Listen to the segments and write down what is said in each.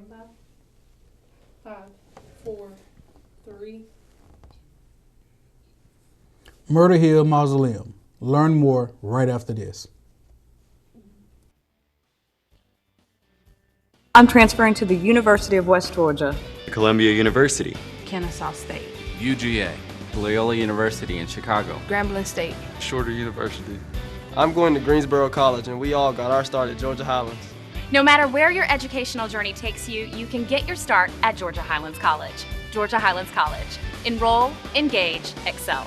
countdown? 5, 4, 3. Myrtle Hill Mausoleum. Learn more right after this. I'm transferring to the University of West Georgia. Columbia University. Kennesaw State. UGA. Loyola University in Chicago. Grambling State. Shorter University. I'm going to Greensboro College, and we all got our start at Georgia Highlands. No matter where your educational journey takes you, you can get your start at Georgia Highlands College. Georgia Highlands College. Enroll, engage, excel.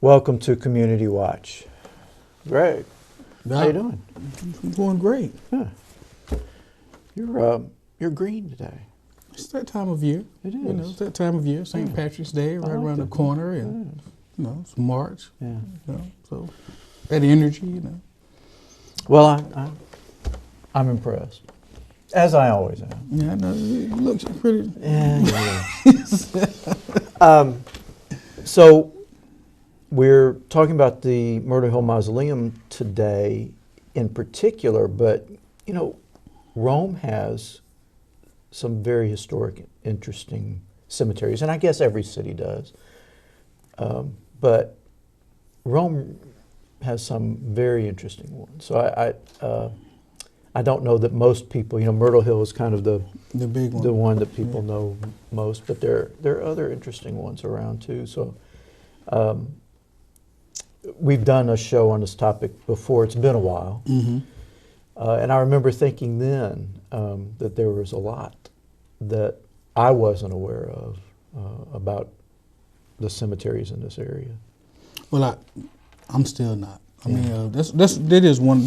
Welcome to Community Watch. Greg, how you doing? I'm doing great. Yeah. You're green today. It's that time of year. It is. You know, it's that time of year. St. Patrick's Day right around the corner, and you know, it's March. Yeah. You know, so that energy, you know. Well, I'm impressed, as I always am. Yeah, I know. It looks pretty. Yeah. So we're talking about the Myrtle Hill Mausoleum today in particular, but you know, Rome has some very historic, interesting cemeteries, and I guess every city does. But Rome has some very interesting ones. So I don't know that most people, you know, Myrtle Hill is kind of the big one, the one that people know most, but there are other interesting ones around too. So we've done a show on this topic before. It's been a while. Mm-hmm. And I remember thinking then that there was a lot that I wasn't aware of about the cemeteries in this area. Well, I'm still not. I mean, this is one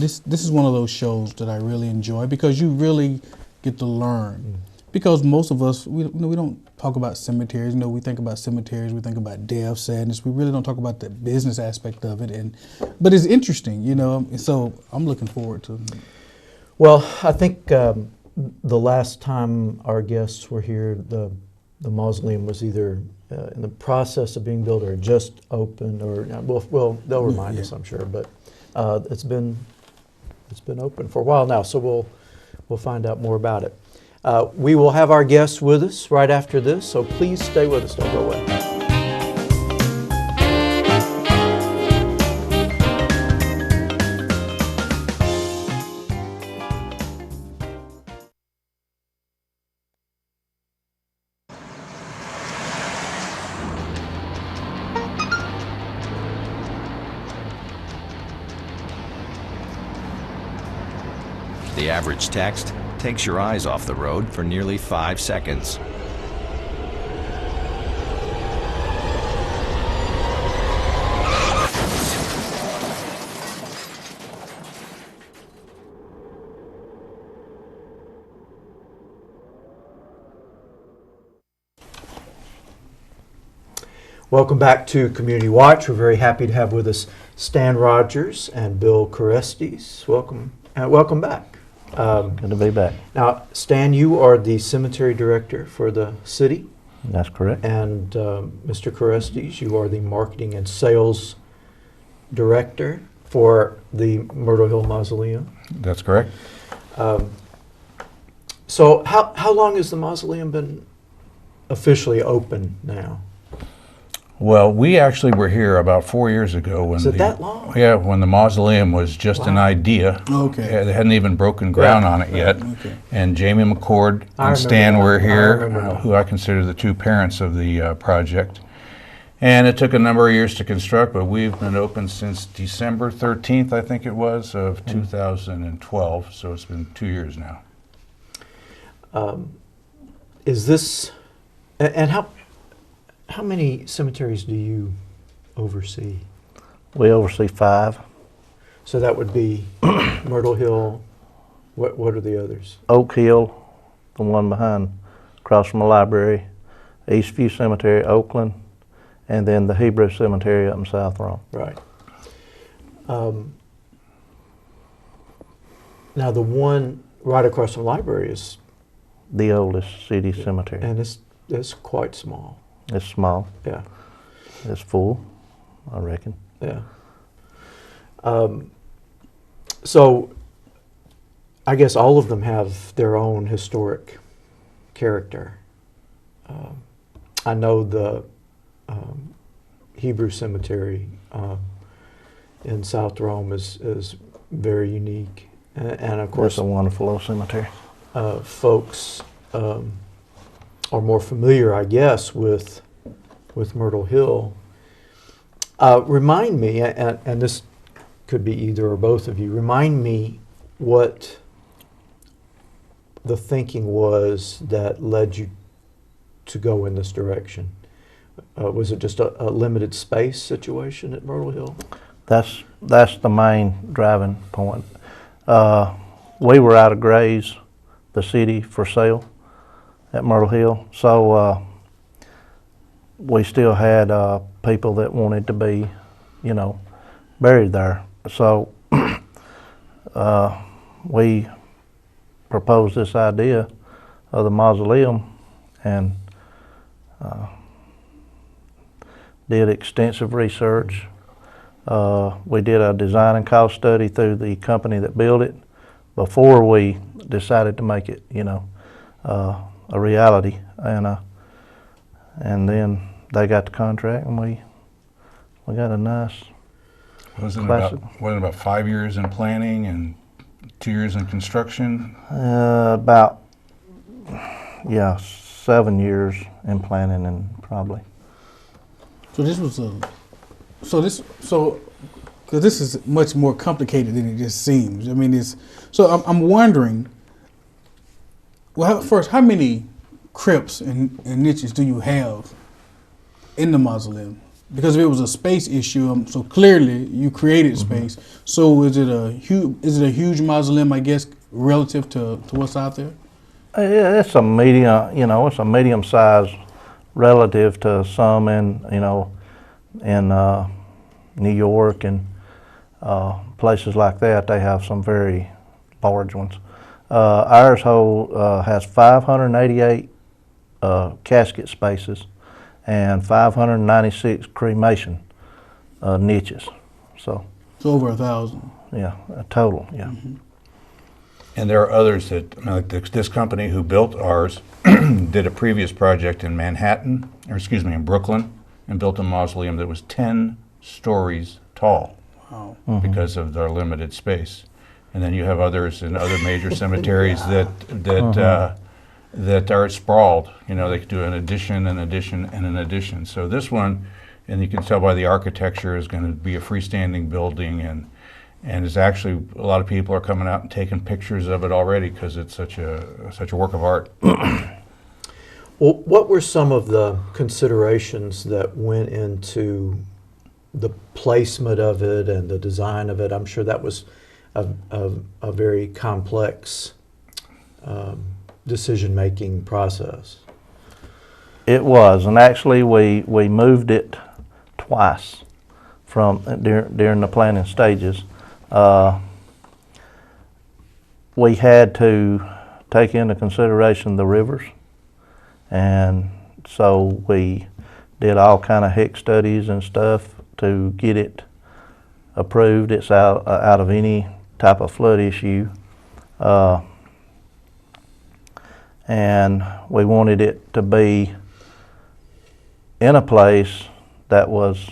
of those shows that I really enjoy because you really get to learn. Mm. Because most of us, we don't talk about cemeteries. You know, we think about cemeteries, we think about death, sadness. We really don't talk about the business aspect of it. But it's interesting, you know. So I'm looking forward to it. Well, I think the last time our guests were here, the mausoleum was either in the process of being built or just opened, or well, they'll remind us, I'm sure. But it's been open for a while now, so we'll find out more about it. We will have our guests with us right after this, so please stay with us. Don't go away. The average text takes your eyes off the road for nearly 5 seconds. Welcome back to Community Watch. We're very happy to have with us Stan Rogers and Bill Corestes. Welcome back. Good to be back. Now, Stan, you are the cemetery director for the city. That's correct. And Mr. Corestes, you are the marketing and sales director for the Myrtle Hill Mausoleum. That's correct. So how long has the mausoleum been officially open now? Well, we actually were here about 4 years ago when Is it that long? Yeah, when the mausoleum was just an idea. Okay. They hadn't even broken ground on it yet. Okay. And Jamie McCord and Stan were here, who I consider the two parents of the project. And it took a number of years to construct, but we've been open since December 13th, I think it was, of 2012. So it's been 2 years now. Is this, and how many cemeteries do you oversee? We oversee 5. So that would be Myrtle Hill. What are the others? Oak Hill, the one behind, across from the library, Eastview Cemetery, Oakland, and then the Hebrew Cemetery up in South Rome. Right. Now the one right across from the library is, The oldest city cemetery. and it's quite small. It's small. Yeah. It's full, I reckon. Yeah. So I guess all of them have their own historic character. I know the Hebrew Cemetery in South Rome is very unique, and of course It's a wonderful old cemetery. folks are more familiar, I guess, with Myrtle Hill. Remind me, and this could be either or both of you, remind me what the thinking was that led you to go in this direction. Was it just a limited space situation at Myrtle Hill? That's the main driving point. We were out of Grays, the city, for sale at Myrtle Hill, so we still had people that wanted to be, buried there. So we proposed this idea of the mausoleum and did extensive research. We did a design and cost study through the company that built it before we decided to make it, a reality. And then they got the contract, and we got a nice. Wasn't it about 5 years in planning and 2 years in construction? About 7 years in planning, and probably. So this was because this is much more complicated than it just seems. I mean, I'm wondering. Well, first, how many crypts and niches do you have in the mausoleum? Because if it was a space issue, so clearly you created space. So is it a huge mausoleum, I guess, relative to what's out there? Yeah, it's a medium. It's a medium size relative to some in New York and places like that. They have some very large ones. Ours has 588 casket spaces and 596 cremation niches. So over 1,000. Yeah, a total. Yeah. And there are others that, like this company who built ours, did a previous project in in Brooklyn, and built a mausoleum that was 10 stories tall. Wow. Because of their limited space. And then you have others in other major cemeteries that are sprawled. They could do an addition, an addition, and an addition. So this one, and you can tell by the architecture, is going to be a freestanding building, and it's actually, a lot of people are coming out and taking pictures of it already because it's such a work of art. Well, what were some of the considerations that went into the placement of it and the design of it? I'm sure that was a very complex decision-making process. It was, and actually we moved it twice during the planning stages. We had to take into consideration the rivers, and so we did all kind of HIC studies and stuff to get it approved. It's out of any type of flood issue, and we wanted it to be in a place that was,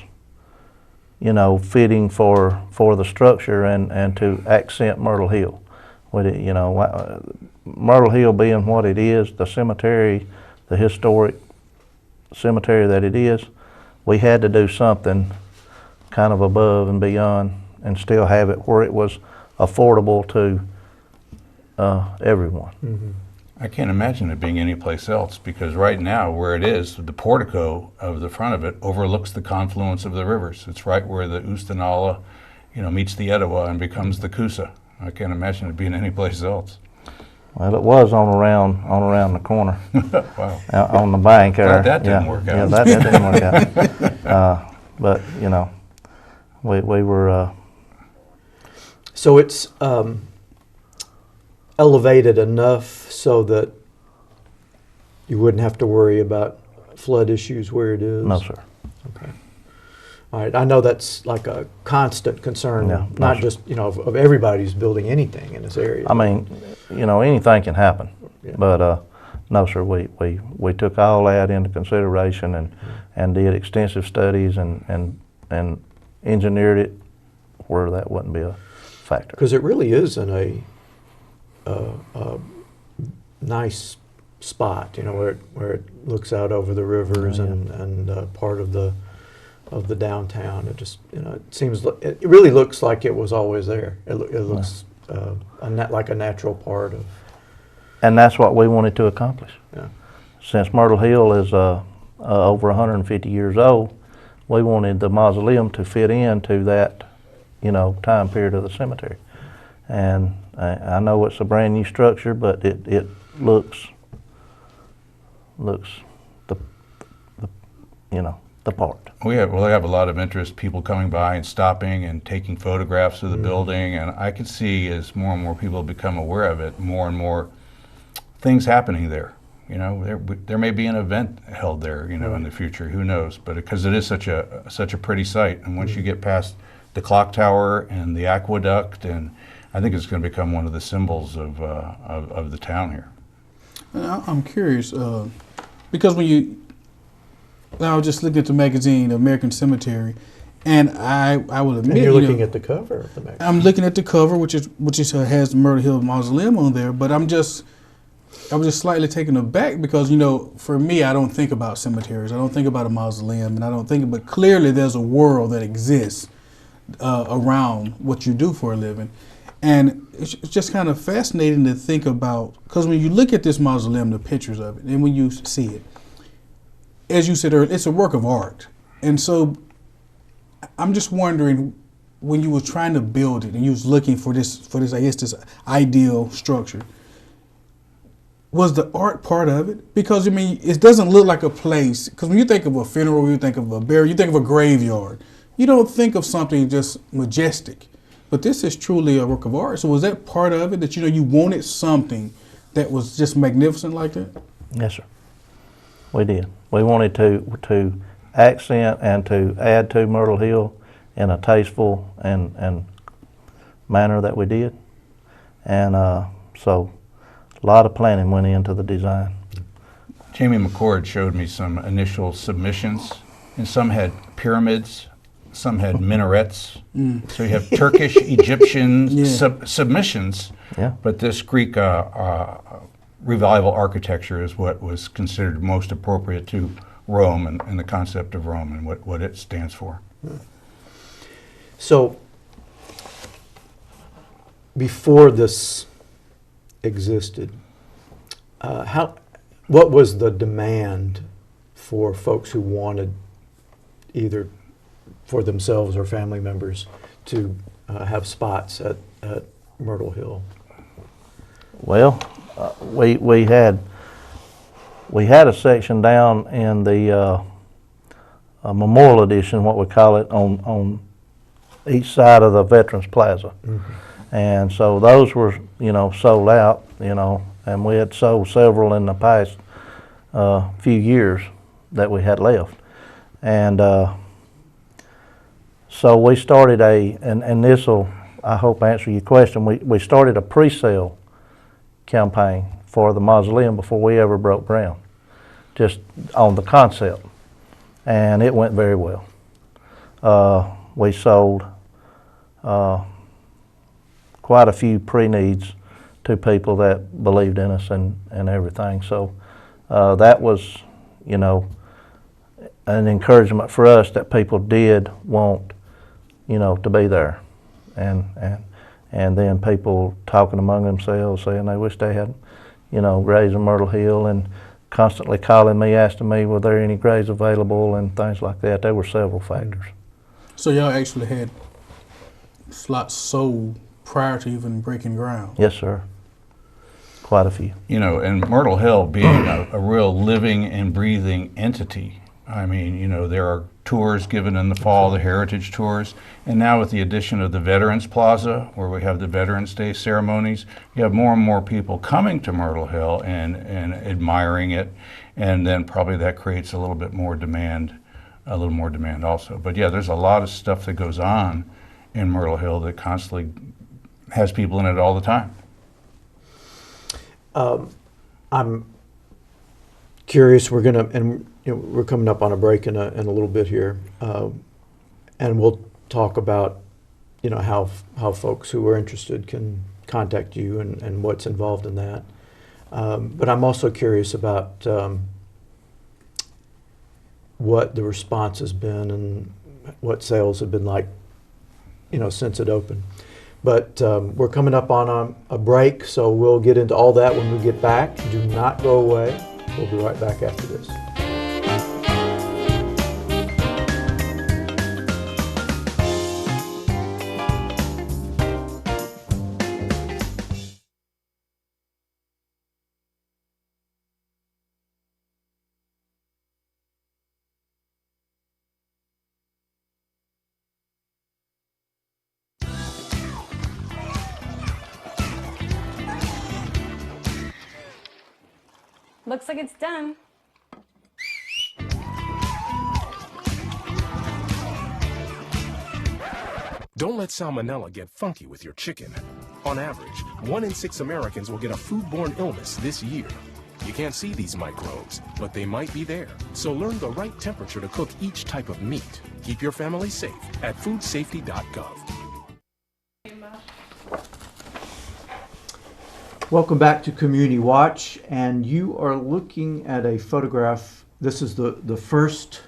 fitting for the structure and to accent Myrtle Hill. With it, Myrtle Hill being what it is, the cemetery, the historic cemetery that it is, we had to do something kind of above and beyond and still have it where it was affordable to everyone. Mm-hmm. I can't imagine it being anyplace else, because right now where it is, the portico of the front of it overlooks the confluence of the rivers. It's right where the Oostanala, meets the Etowah and becomes the Coosa. I can't imagine it being anyplace else. Well, it was on around the corner, Wow. out on the bank there. Glad that didn't work out. Yeah, that didn't work out. But you know, we were. So it's elevated enough so that you wouldn't have to worry about flood issues where it is? No, sir. Okay. All right. I know that's like a constant concern, Yeah, not no, just, of everybody who's building anything in this area. I mean, anything can happen. Yeah. But no, sir, we took all that into consideration and did extensive studies and engineered it where that wouldn't be a factor. Because it really is in a nice spot, where it looks out over the rivers and part of the downtown. It just, it seems, it really looks like it was always there. It looks like a natural part of. And that's what we wanted to accomplish. Yeah. Since Myrtle Hill is over 150 years old, we wanted the mausoleum to fit into that, time period of the cemetery. And I know it's a brand new structure, but it looks the part. We have a lot of interest, people coming by and stopping and taking photographs of the building, and I can see as more and more people become aware of it, more and more things happening there. There may be an event held there, in the future. Who knows? But because it is such a pretty site, and once you get past the clock tower and the aqueduct, and I think it's going to become one of the symbols of the town here. I'm curious because I was just looking at the magazine, American Cemetery, and I will admit, and you're looking at the cover of the magazine. I'm looking at the cover, which has the Myrtle Hill Mausoleum on there, but I was just slightly taken aback because, for me, I don't think about cemeteries. I don't think about a mausoleum, and I don't think, but clearly there's a world that exists around what you do for a living. And it's just kind of fascinating to think about, because when you look at this mausoleum, the pictures of it, and when you see it, as you said earlier, it's a work of art. And so I'm just wondering, when you were trying to build it and you was looking for this, I guess, this ideal structure, was the art part of it? Because, it doesn't look like a place, because when you think of a funeral, you think of a burial, you think of a graveyard. You don't think of something just majestic. But this is truly a work of art. So was that part of it, that, you wanted something that was just magnificent like that? Yes, sir. We did. We wanted to accent and to add to Myrtle Hill in a tasteful and manner that we did. And so a lot of planning went into the design. Jamie McCord showed me some initial submissions, and some had pyramids, some had minarets. So you have Turkish, Egyptian submissions, but this Greek revival architecture is what was considered most appropriate to Rome and the concept of Rome and what it stands for. So before this existed, what was the demand for folks who wanted, either for themselves or family members, to have spots at Myrtle Hill? Well, we had a section down in the Memorial Edition, what we call it, on each side of the Veterans Plaza. And so those were, sold out, and we had sold several in the past few years that we had left. And so we started and this will, I hope, answer your question, we started a pre-sale campaign for the mausoleum before we ever broke ground, just on the concept, and it went very well. We sold quite a few pre-needs to people that believed in us and everything. So that was, an encouragement for us that people did want, to be there, and then people talking among themselves, saying they wish they had, graves in Myrtle Hill, and constantly calling me, asking me, were there any graves available, and things like that. There were several factors. So y'all actually had slots sold prior to even breaking ground? Yes, sir. quite a few. You know, and Myrtle Hill being a real living and breathing entity. I mean, you know, there are tours given in the fall, the heritage tours, and now with the addition of the Veterans Plaza, where we have the Veterans Day ceremonies, you have more and more people coming to Myrtle Hill and admiring it, and then probably that creates a little bit more demand, also. But yeah, there's a lot of stuff that goes on in Myrtle Hill that constantly has people in it all the time. I'm curious. We're gonna, and we're coming up on a break in a little bit here, and we'll talk about, how folks who are interested can contact you and what's involved in that. But I'm also curious about what the response has been and what sales have been like, since it opened. But we're coming up on a break, so we'll get into all that when we get back. Do not go away. We'll be right back after this. Looks like it's done. Don't let salmonella get funky with your chicken. On average, 1 in 6 Americans will get a foodborne illness this year. You can't see these microbes, but they might be there. So learn the right temperature to cook each type of meat. Keep your family safe at foodsafety.gov. Welcome back to Community Watch, and you are looking at a photograph. This is the first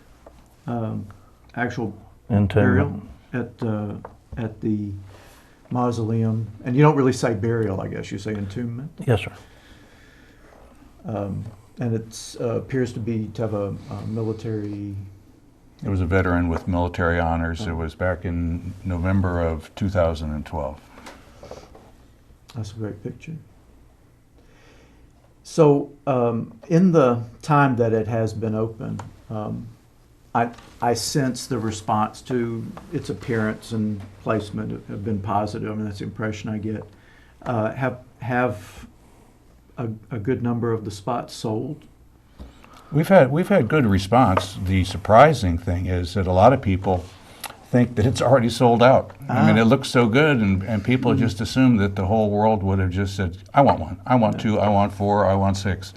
actual burial at the mausoleum. And you don't really say burial, I guess. You say entombment? Yes, sir. And it appears to have a military... It was a veteran with military honors. It was back in November of 2012. That's a great picture. So in the time that it has been open, I sense the response to its appearance and placement have been positive. I mean, that's the impression I get. Have a good number of the spots sold? We've had good response. The surprising thing is that a lot of people think that it's already sold out. I mean, it looks so good, and people just assume that the whole world would have just said, I want one, I want two, I want four, I want six.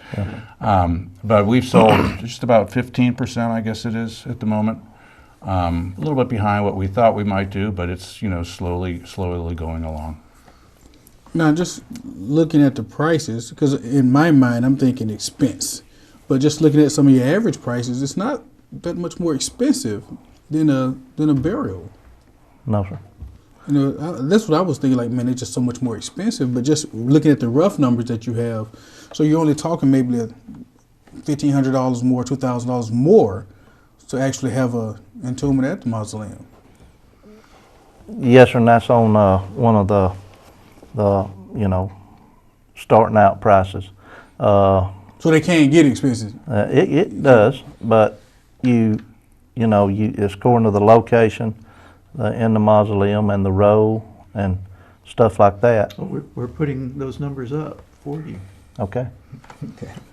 But we've sold just about 15%, I guess it is, at the moment. A little bit behind what we thought we might do, but it's, slowly going along. Now, just looking at the prices, because in my mind, I'm thinking expense. But just looking at some of your average prices, it's not that much more expensive than a burial. No, sir. That's what I was thinking, like, man, it's just so much more expensive. But just looking at the rough numbers that you have, so you're only talking maybe $1,500 more, $2,000 more to actually have a entombment at the mausoleum. Yes, sir, and that's on one of the starting out prices. So they can't get expensive? It does, but it's according to the location in the mausoleum and the row and stuff like that. Well, we're putting those numbers up for you. Okay.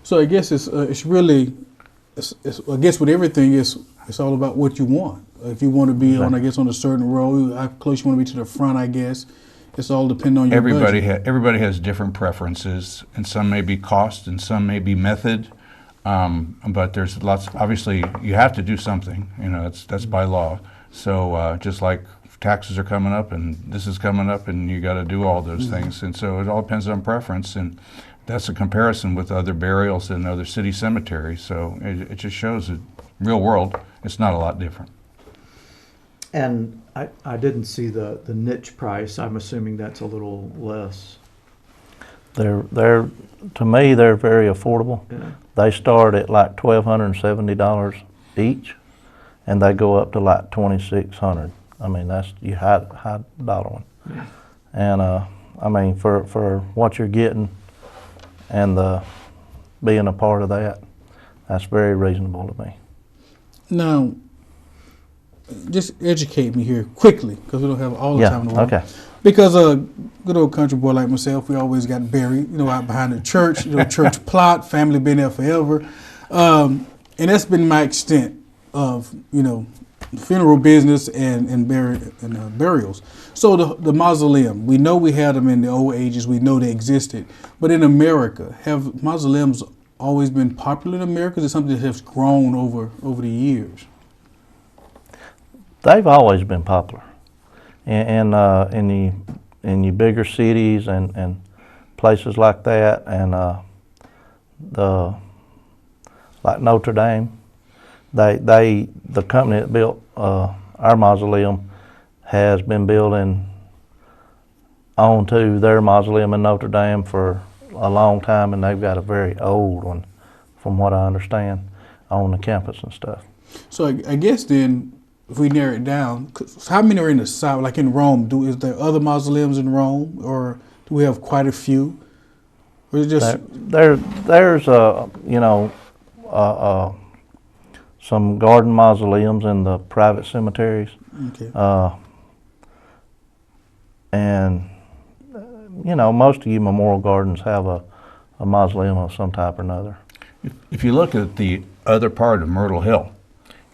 So I guess it's really, I guess with everything, it's all about what you want. If you want to be on a certain row, how close you want to be to the front, I guess. It's all depending on your budget. Everybody has different preferences, and some may be cost and some may be method. But there's lots. Obviously, you have to do something. That's by law. So just like taxes are coming up, and this is coming up, and you got to do all those things. And so it all depends on preference, and that's a comparison with other burials in other city cemeteries. So it just shows that real world, it's not a lot different. And I didn't see the niche price. I'm assuming that's a little less. They're to me, they're very affordable. Yeah. They start at like $1,270 each, and they go up to like $2,600. I mean, that's your high dollar one. Yeah. And I mean, for what you're getting, and the being a part of that. That's very reasonable to me. Now, just educate me here quickly, because we don't have all the time in the world. Okay. Because a good old country boy like myself, we always got buried, out behind the church, church plot, family been there forever. And that's been my extent of, funeral business and burials. So the mausoleum, we know we had them in the old ages, we know they existed. But in America, have mausoleums always been popular in America? Is it something that has grown over the years? They've always been popular, in the bigger cities and places like that, and like Notre Dame. The company that built our mausoleum has been building onto their mausoleum in Notre Dame for a long time, and they've got a very old one, from what I understand, on the campus and stuff. So I guess then, if we narrow it down, how many are in the South? Like in Rome, is there other mausoleums in Rome, or do we have quite a few? Or is it just there's some garden mausoleums in the private cemeteries. Okay. And most of you memorial gardens have a mausoleum of some type or another. If you look at the other part of Myrtle Hill,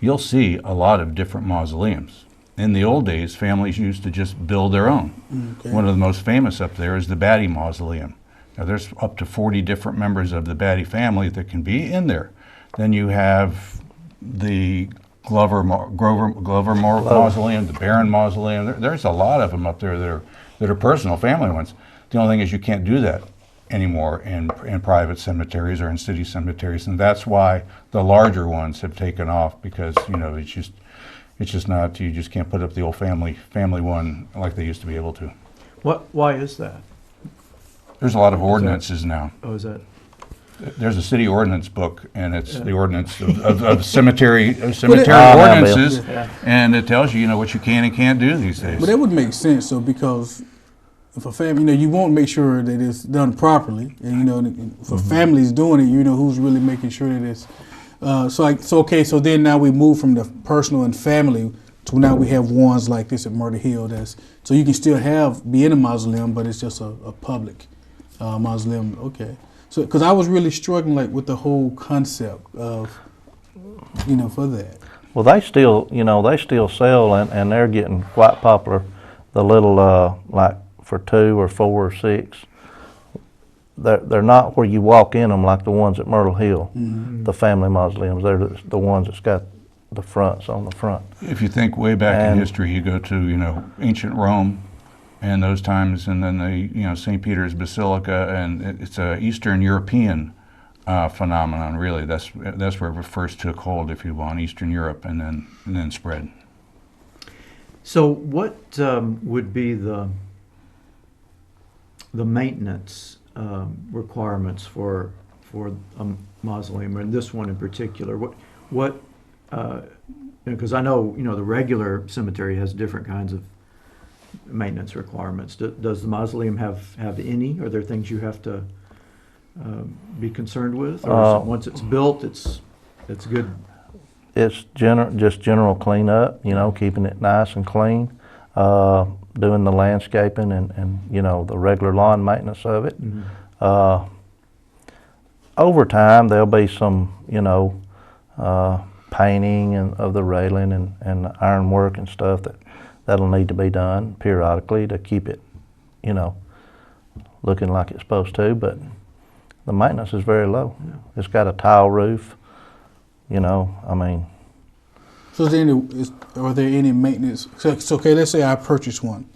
you'll see a lot of different mausoleums. In the old days, families used to just build their own. Okay. One of the most famous up there is the Batty Mausoleum. Now, there's up to 40 different members of the Batty family that can be in there. Then you have the Glover Mausoleum, the Barron Mausoleum. There's a lot of them up there that are personal family ones. The only thing is you can't do that anymore in private cemeteries or in city cemeteries, and that's why the larger ones have taken off, because it's just not, you just can't put up the old family one like they used to be able to. Why is that? There's a lot of ordinances now. Oh, is that? There's a city ordinance book, and it's the ordinance of cemetery ordinances, and it tells you what you can and can't do these days. But that would make sense, though, because if a family, you want to make sure that it's done properly, and if a family's doing it, who's really making sure that it's. So then now we move from the personal and family to now we have ones like this at Myrtle Hill. So you can still be in a mausoleum, but it's just a public mausoleum. Okay. So, because I was really struggling with the whole concept of, for that. Well, they still sell, and they're getting quite popular. The little like for 2 or 4 or 6. They're not where you walk in them like the ones at Myrtle Hill, the family mausoleums. They're the ones that's got the fronts on the front. If you think way back in history, you go to ancient Rome and those times, and then the St. Peter's Basilica, and it's a Eastern European phenomenon. Really, that's where it first took hold, if you will, in Eastern Europe, and then spread. So, what would be the maintenance requirements for a mausoleum, and this one in particular? What because I know the regular cemetery has different kinds of maintenance requirements. Does the mausoleum have any? Are there things you have to be concerned with, or once it's built, it's good? It's just general cleanup, keeping it nice and clean, doing the landscaping and the regular lawn maintenance of it. Over time, there'll be some painting of the railing and ironwork and stuff that'll need to be done periodically to keep it, looking like it's supposed to. But the maintenance is very low. Yeah. It's got a tile roof. So are there any maintenance? So okay, let's say I purchase one,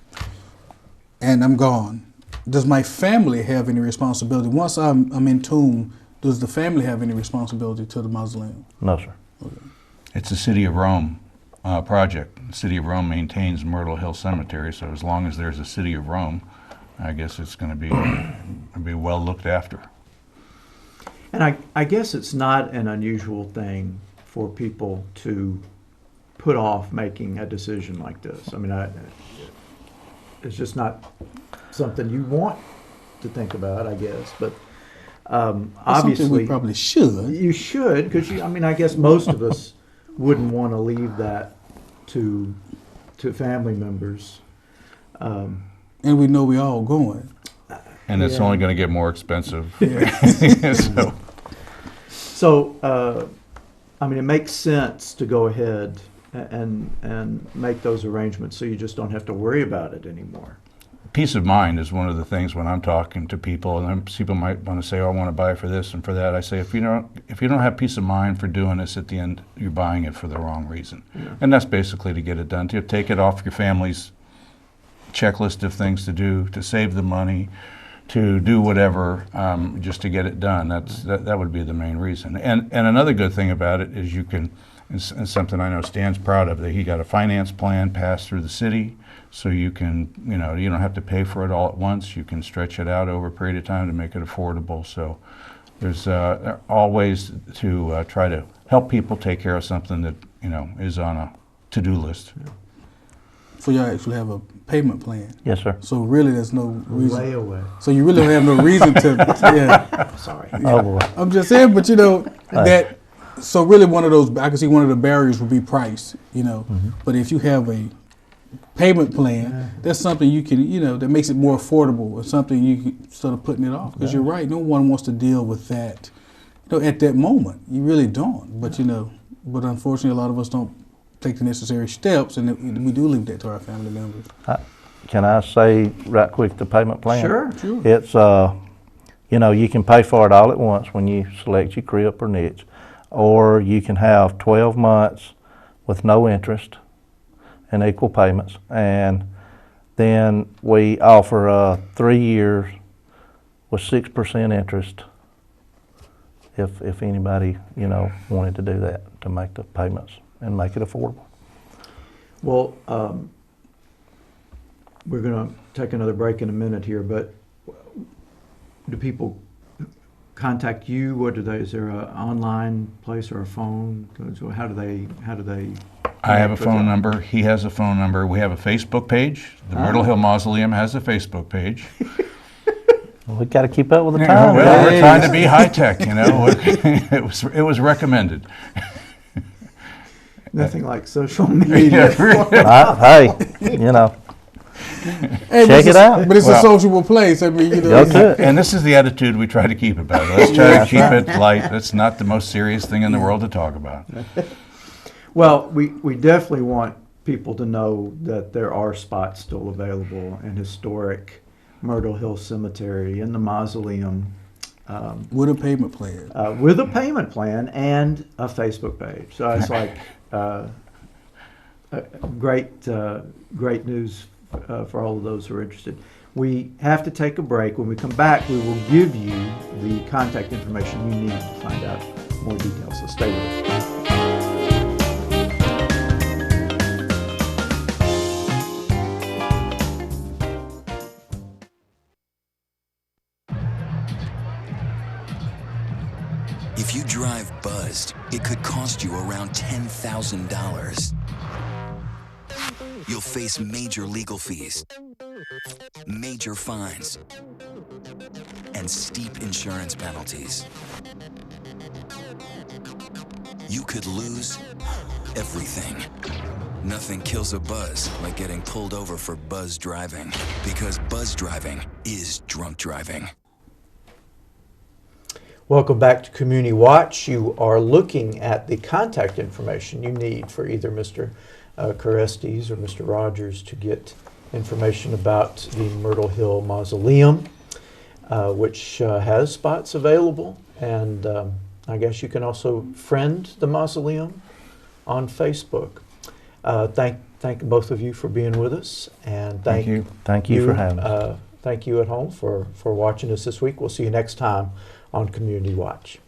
and I'm gone. Does my family have any responsibility? Once I'm entombed, does the family have any responsibility to the mausoleum? No, sir. Okay. It's a City of Rome project. The City of Rome maintains Myrtle Hill Cemetery, so as long as there's a City of Rome, I guess it's going to be well looked after. And I guess it's not an unusual thing for people to put off making a decision like this. It's just not something you want to think about, I guess. But Obviously, something we probably should. You should, because I mean, I guess most of us wouldn't want to leave that to family members. And we know we all going. And it's only going to get more expensive. So, I mean, it makes sense to go ahead and make those arrangements so you just don't have to worry about it anymore. Peace of mind is one of the things when I'm talking to people, and people might want to say, "Oh, I want to buy for this and for that." I say, if you don't have peace of mind for doing this, at the end, you're buying it for the wrong reason. Yeah. And that's basically to get it done, to take it off your family's checklist of things to do, to save the money, to do whatever, just to get it done. That would be the main reason. And another good thing about it is you can, and something I know Stan's proud of, that he got a finance plan passed through the city, so you can, you don't have to pay for it all at once. You can stretch it out over a period of time to make it affordable. So there's always to try to help people take care of something that, is on a to-do list. Yeah. So y'all actually have a payment plan? Yes, sir. So really there's no reason. Way away. So you really don't have no reason to, yeah. Sorry. Yeah. Oh, boy. I'm just saying, but that, so really one of those, I can see one of the barriers would be price, Mm-hmm. But if you have a payment plan, that's something you can, that makes it more affordable, or something you can sort of putting it off. Because you're right, no one wants to deal with that, at that moment. You really don't. But, but unfortunately a lot of us don't take the necessary steps, and we do leave that to our family members. Can I say right quick the payment plan? Sure. It's, you can pay for it all at once when you select your crib or niche, or you can have 12 months with no interest and equal payments, and then we offer 3 years with 6% interest if anybody, wanted to do that, to make the payments and make it affordable. Well, we're going to take another break in a minute here, but do people contact you? What do they? Is there an online place or a phone? So how do they? I have a phone number. He has a phone number. We have a Facebook page. The Myrtle Hill Mausoleum has a Facebook page. Well, we got to keep up with the time. Well, we're trying to be high tech. It was recommended. Nothing like social media. Hey, Hey, check it out. But it's a sociable place. I mean, And this is the attitude we try to keep about it. Let's try to keep it light. That's not the most serious thing in the world to talk about. Well, we definitely want people to know that there are spots still available in historic Myrtle Hill Cemetery, in the Mausoleum. With a payment plan. With a payment plan and a Facebook page. So it's like great news for all of those who are interested. We have to take a break. When we come back, we will give you the contact information you need to find out more details. So stay with us. If you drive buzzed, it could cost you around $10,000. You'll face major legal fees, major fines, and steep insurance penalties. You could lose everything. Nothing kills a buzz like getting pulled over for buzz driving, because buzz driving is drunk driving. Welcome back to Community Watch. You are looking at the contact information you need for either Mr. Carestes or Mr. Rogers to get information about the Myrtle Hill Mausoleum, which has spots available. And I guess you can also friend the Mausoleum on Facebook. Thank both of you for being with us. And thank you for having us. Thank you at home for watching us this week. We'll see you next time on Community Watch.